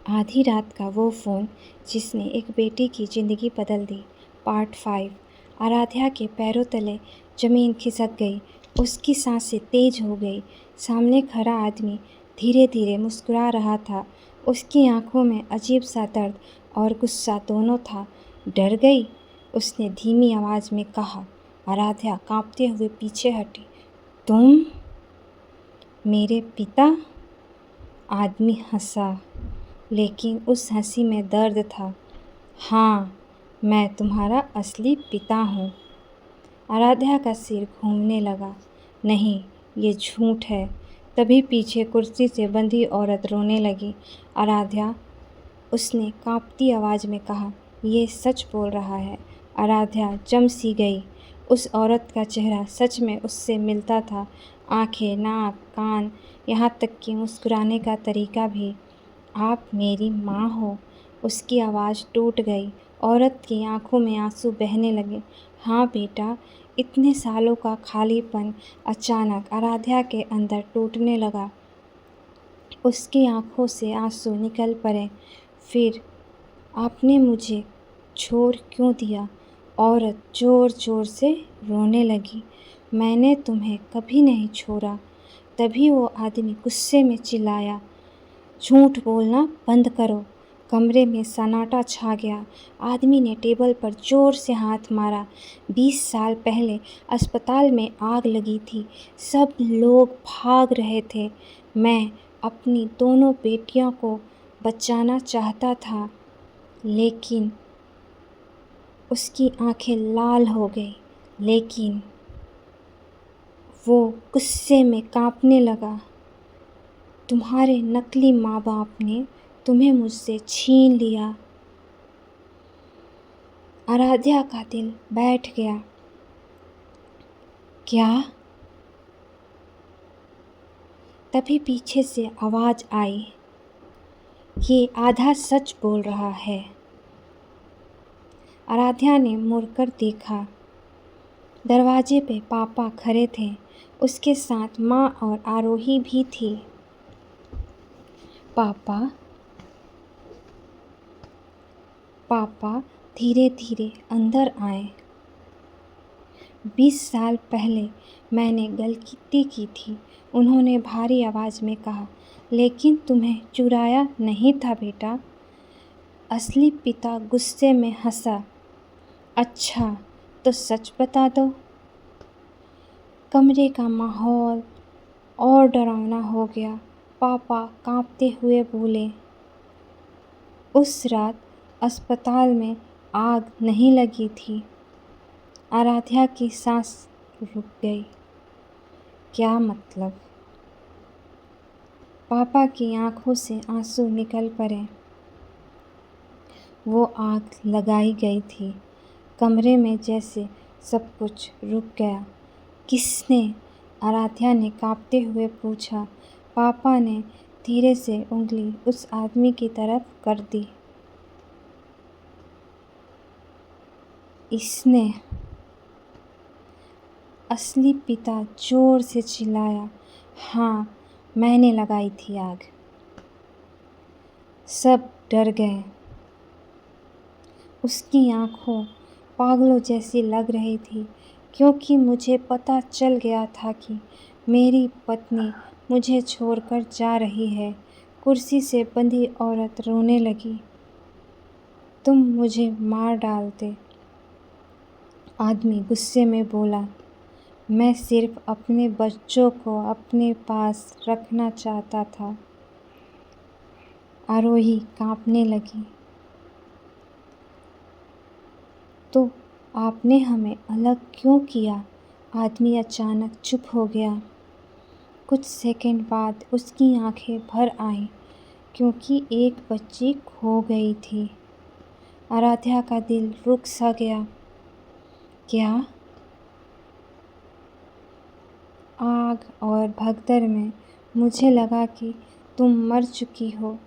आधी रात का वो फ़ोन जिसने एक बेटी की ज़िंदगी बदल दी। पार्ट 5। आराध्या के पैरों तले ज़मीन खिसक गई। उसकी सांसें तेज हो गई। सामने खड़ा आदमी धीरे धीरे मुस्कुरा रहा था। उसकी आंखों में अजीब सा दर्द और गुस्सा दोनों था। डर गई? उसने धीमी आवाज़ में कहा। आराध्या कांपते हुए पीछे हटी। तुम? मेरे पिता? आदमी हंसा, लेकिन उस हंसी में दर्द था। हाँ, मैं तुम्हारा असली पिता हूँ। आराध्या का सिर घूमने लगा। नहीं, ये झूठ है। तभी पीछे कुर्सी से बंधी औरत रोने लगी। आराध्या, उसने कांपती आवाज़ में कहा, ये सच बोल रहा है। आराध्या जम सी गई। उस औरत का चेहरा सच में उससे मिलता था। आंखें, नाक, कान, यहाँ तक कि मुस्कुराने का तरीका भी। आप मेरी माँ हो। उसकी आवाज़ टूट गई। औरत की आंखों में आंसू बहने लगे। हाँ बेटा। इतने सालों का खालीपन अचानक आराध्या के अंदर टूटने लगा। उसकी आंखों से आंसू निकल पड़े। फिर आपने मुझे छोड़ क्यों दिया? औरत ज़ोर ज़ोर से रोने लगी। मैंने तुम्हें कभी नहीं छोड़ा। तभी वो आदमी गुस्से में चिल्लाया, झूठ बोलना बंद करो। कमरे में सन्नाटा छा गया। आदमी ने टेबल पर जोर से हाथ मारा। 20 साल पहले अस्पताल में आग लगी थी। सब लोग भाग रहे थे। मैं अपनी दोनों बेटियों को बचाना चाहता था, लेकिन उसकी आंखें लाल हो गई। लेकिन वो गुस्से में कांपने लगा। तुम्हारे नकली माँ बाप ने तुम्हें मुझसे छीन लिया। आराध्या का दिल बैठ गया। क्या? तभी पीछे से आवाज़ आई, ये आधा सच बोल रहा है। आराध्या ने मुड़कर देखा। दरवाजे पे पापा खड़े थे। उसके साथ माँ और आरोही भी थी। पापा धीरे धीरे अंदर आए। 20 साल पहले मैंने गलती की थी, उन्होंने भारी आवाज़ में कहा। लेकिन तुम्हें चुराया नहीं था बेटा। असली पिता गुस्से में हंसा। अच्छा, तो सच बता दो। कमरे का माहौल और डरावना हो गया। पापा कांपते हुए बोले, उस रात अस्पताल में आग नहीं लगी थी। आराध्या की सांस रुक गई। क्या मतलब? पापा की आंखों से आंसू निकल पड़े। वो आग लगाई गई थी। कमरे में जैसे सब कुछ रुक गया। किसने? आराध्या ने कांपते हुए पूछा। पापा ने धीरे से उंगली उस आदमी की तरफ कर दी। इसने? असली पिता जोर से चिल्लाया। हाँ, मैंने लगाई थी आग। सब डर गए। उसकी आंखों पागलों जैसी लग रही थी, क्योंकि मुझे पता चल गया था कि मेरी पत्नी मुझे छोड़कर जा रही है। कुर्सी से बंधी औरत रोने लगी। तुम मुझे मार डालते। आदमी गुस्से में बोला। मैं सिर्फ अपने बच्चों को अपने पास रखना चाहता था। आरोही कांपने लगी। तो आपने हमें अलग क्यों किया? आदमी अचानक चुप हो गया। कुछ सेकंड बाद उसकी आंखें भर आईं, क्योंकि एक बच्ची खो गई थी। आराध्या का दिल रुक सा गया। क्या? आग और भगदड़ में मुझे लगा कि तुम मर चुकी हो।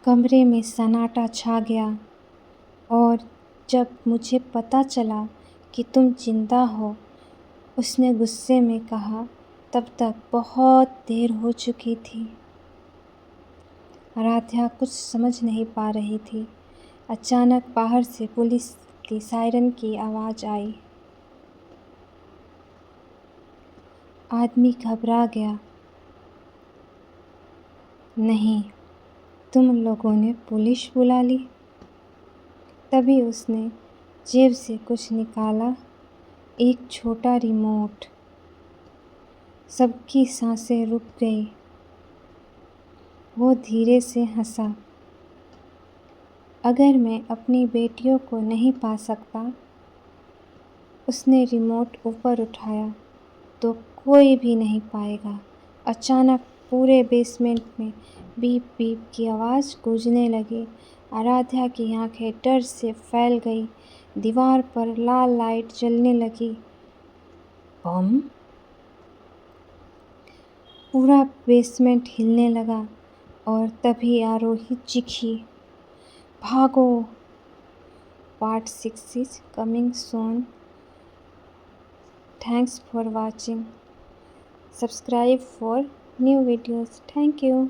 कमरे में सन्नाटा छा गया, और जब मुझे पता चला कि तुम जिंदा हो, उसने गुस्से में कहा, तब तक बहुत देर हो चुकी थी। आराध्या कुछ समझ नहीं पा रही थी। अचानक बाहर से पुलिस की सायरन की आवाज़ आई। आदमी घबरा गया। नहीं, तुम लोगों ने पुलिस बुला ली? तभी उसने जेब से कुछ निकाला, एक छोटा रिमोट। सबकी सांसें रुक गई। वो धीरे से हंसा। अगर मैं अपनी बेटियों को नहीं पा सकता, उसने रिमोट ऊपर उठाया, तो कोई भी नहीं पाएगा। अचानक पूरे बेसमेंट में बीप बीप की आवाज़ गूंजने लगी। आराध्या की आंखें डर से फैल गई। दीवार पर लाल लाइट जलने लगी। बम? पूरा बेसमेंट हिलने लगा और तभी आरोही चीखी, भागो! Part 6 is coming soon. Thanks for watching. Subscribe for new videos. Thank you.